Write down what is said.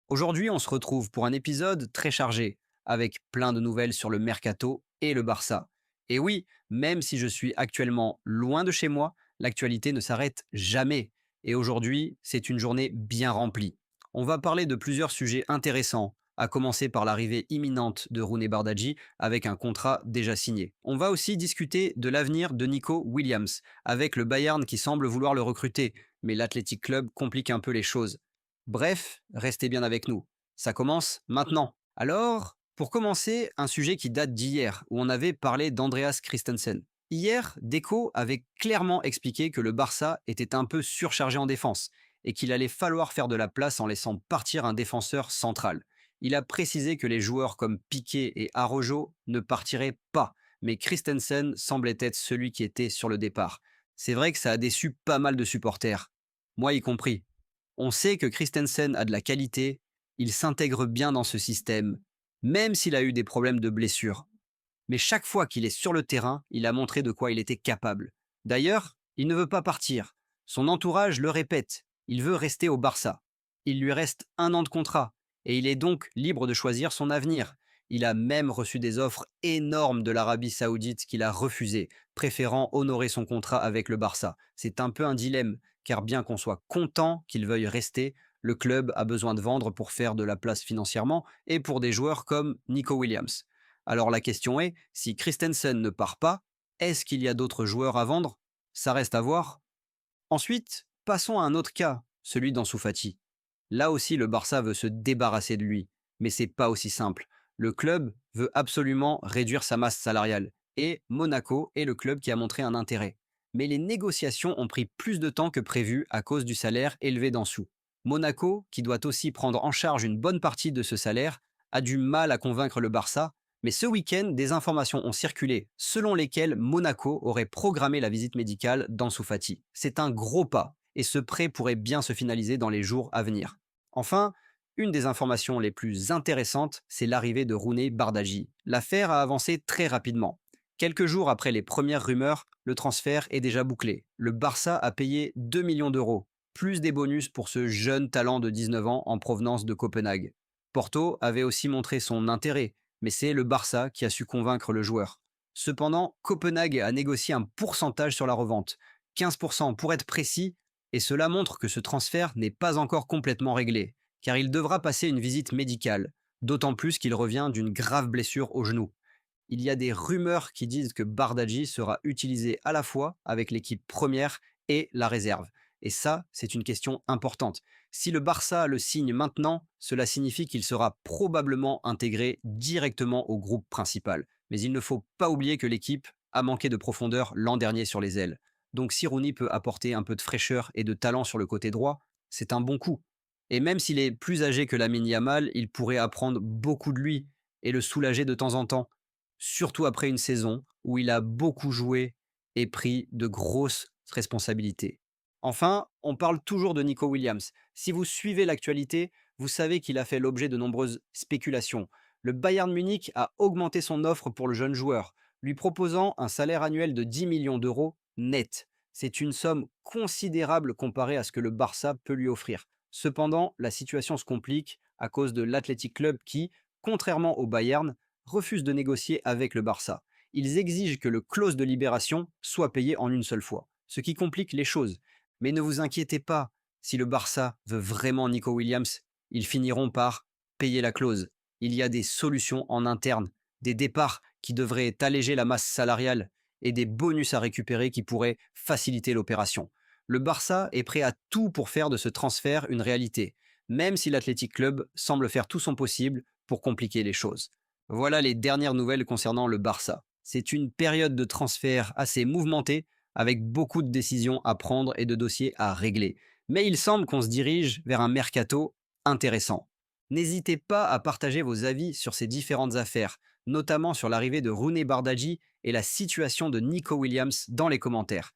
Aujourd'hui, on se retrouve pour un épisode très chargé, avec plein de nouvelles sur le mercato et le Barça. Et oui, même si je suis actuellement loin de chez moi, l'actualité ne s'arrête jamais. Et aujourd'hui, c'est une journée bien remplie. On va parler de plusieurs sujets intéressants, à commencer par l'arrivée imminente de Rooney Bardghji avec un contrat déjà signé. On va aussi discuter de l'avenir de Nico Williams, avec le Bayern qui semble vouloir le recruter, mais l'Athletic Club complique un peu les choses. Bref, restez bien avec nous. Ça commence maintenant. Alors, pour commencer, un sujet qui date d'hier, où on avait parlé d'Andreas Christensen. Hier, Deco avait clairement expliqué que le Barça était un peu surchargé en défense et qu'il allait falloir faire de la place en laissant partir un défenseur central. Il a précisé que les joueurs comme Piqué et Arrojo ne partiraient pas, mais Christensen semblait être celui qui était sur le départ. C'est vrai que ça a déçu pas mal de supporters, moi y compris. On sait que Christensen a de la qualité, il s'intègre bien dans ce système, même s'il a eu des problèmes de blessure. Mais chaque fois qu'il est sur le terrain, il a montré de quoi il était capable. D'ailleurs, il ne veut pas partir. Son entourage le répète, il veut rester au Barça. Il lui reste 1 an de contrat, et il est donc libre de choisir son avenir. Il a même reçu des offres énormes de l'Arabie Saoudite qu'il a refusées, préférant honorer son contrat avec le Barça. C'est un peu un dilemme, car bien qu'on soit content qu'il veuille rester, le club a besoin de vendre pour faire de la place financièrement et pour des joueurs comme Nico Williams. Alors la question est, si Christensen ne part pas, est-ce qu'il y a d'autres joueurs à vendre? Ça reste à voir. Ensuite, passons à un autre cas, celui d'Ansu Fati. Là aussi, le Barça veut se débarrasser de lui, mais c'est pas aussi simple. Le club veut absolument réduire sa masse salariale, et Monaco est le club qui a montré un intérêt. Mais les négociations ont pris plus de temps que prévu à cause du salaire élevé d'Ansu. Monaco, qui doit aussi prendre en charge une bonne partie de ce salaire, a du mal à convaincre le Barça, mais ce week-end, des informations ont circulé selon lesquelles Monaco aurait programmé la visite médicale d'Ansu Fati. C'est un gros pas, et ce prêt pourrait bien se finaliser dans les jours à venir. Enfin, une des informations les plus intéressantes, c'est l'arrivée de Rooney Bardghji. L'affaire a avancé très rapidement. Quelques jours après les premières rumeurs, le transfert est déjà bouclé. Le Barça a payé 2 millions d'euros, plus des bonus pour ce jeune talent de 19 ans en provenance de Copenhague. Porto avait aussi montré son intérêt, mais c'est le Barça qui a su convaincre le joueur. Cependant, Copenhague a négocié un pourcentage sur la revente, 15% pour être précis, et cela montre que ce transfert n'est pas encore complètement réglé, car il devra passer une visite médicale, d'autant plus qu'il revient d'une grave blessure au genou. Il y a des rumeurs qui disent que Bardghji sera utilisé à la fois avec l'équipe première et la réserve. Et ça, c'est une question importante. Si le Barça le signe maintenant, cela signifie qu'il sera probablement intégré directement au groupe principal. Mais il ne faut pas oublier que l'équipe a manqué de profondeur l'an dernier sur les ailes. Donc si Rooney peut apporter un peu de fraîcheur et de talent sur le côté droit, c'est un bon coup. Et même s'il est plus âgé que Lamine Yamal, il pourrait apprendre beaucoup de lui et le soulager de temps en temps, surtout après une saison où il a beaucoup joué et pris de grosses responsabilités. Enfin, on parle toujours de Nico Williams. Si vous suivez l'actualité, vous savez qu'il a fait l'objet de nombreuses spéculations. Le Bayern Munich a augmenté son offre pour le jeune joueur, lui proposant un salaire annuel de 10 millions d'euros net. C'est une somme considérable comparée à ce que le Barça peut lui offrir. Cependant, la situation se complique à cause de l'Athletic Club qui, contrairement au Bayern, refusent de négocier avec le Barça. Ils exigent que le clause de libération soit payé en une seule fois, ce qui complique les choses. Mais ne vous inquiétez pas, si le Barça veut vraiment Nico Williams, ils finiront par payer la clause. Il y a des solutions en interne, des départs qui devraient alléger la masse salariale et des bonus à récupérer qui pourraient faciliter l'opération. Le Barça est prêt à tout pour faire de ce transfert une réalité, même si l'Athletic Club semble faire tout son possible pour compliquer les choses. Voilà les dernières nouvelles concernant le Barça. C'est une période de transfert assez mouvementée, avec beaucoup de décisions à prendre et de dossiers à régler. Mais il semble qu'on se dirige vers un mercato intéressant. N'hésitez pas à partager vos avis sur ces différentes affaires, notamment sur l'arrivée de Rooney Bardghji et la situation de Nico Williams dans les commentaires.